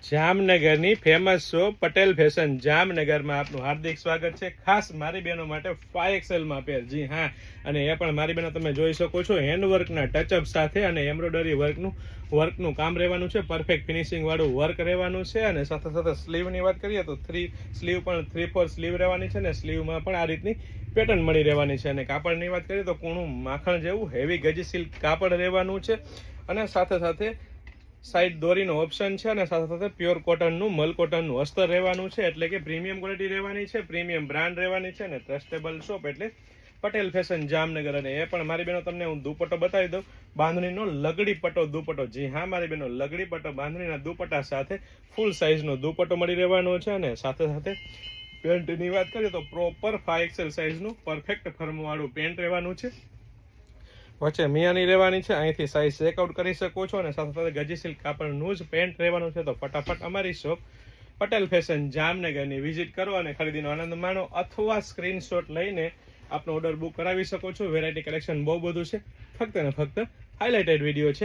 જામનગરની famous shop Patel fashion જામનગરમાં આપનું હાર્દિક સ્વાગત છે। ખાસ મારી બહેનો માટે 5XL માં પેર, જી હા, અને એ પણ મારી બહેનો તમે જોઈ શકો છો હેન્ડવર્કના ટચઅપ સાથે અને એમ્બ્રોઇડરી વર્કનું કામ રહેવાનું છે। પરફેક્ટ ફિનિશિંગ વાળું વર્ક રહેવાનું છે અને સાથે સાથે સ્લીવની વાત કરીએ તો 3/4 સ્લીવ રહેવાની છે અને સ્લીવમાં પણ આ રીતની પેટર્ન મળી રહેવાની છે। અને કાપડની વાત કરીએ તો કૂણું માખણ જેવું હેવી ગજી સિલ્ક કાપડ રહેવાનું છે અને સાથે સાથે સાઈડ દોરીનો ઓપ્શન છે અને સાથે સાથે પ્યોર કોટનનું મલ કોટનનું અસ્તર રહેવાનું છે, એટલે કે પ્રીમિયમ ક્વોલિટી રહેવાની છે, પ્રીમિયમ બ્રાન્ડ રહેવાની છે અને ટ્રસ્ટેબલ શોપ એટલે પટેલ ફેશન જામનગર। અને એ પણ મારી બહેનો તમને હું દુપટ્ટો બતાવી દઉં, બાંધણીનો લગડી પટ્ટો દુપટ્ટો, જી હા મારી બહેનો, લગડી પટ્ટો બાંધણીના દુપટ્ટા સાથે ફૂલ સાઇઝનો દુપટ્ટો મળી રહેવાનો છે અને સાથે સાથે પેન્ટની વાત કરીએ તો પ્રોપર 5XL સાઇઝનું પરફેક્ટ ફર્મવાળું પેન્ટ રહેવાનું છે, વચ્ચે મિયાની રહેવાની છે, અહીંથી સાઇઝ ચેકઆઉટ કરી શકો છો અને સાથે સાથે ગજી સિલ્ક કાપડનું જ પેન્ટ રહેવાનું છે। તો ફટાફટ અમારી શોપ પટેલ ફેશન જામનગરની વિઝિટ કરો અને ખરીદીનો આનંદ માણો, અથવા સ્ક્રીનશોટ લઈને આપનો ઓર્ડર બુક કરાવી શકો છો। વેરાયટી કલેક્શન બહુ બધું છે, ફક્ત ને ફક્ત હાઇલાઇટેડ વિડીયો છે।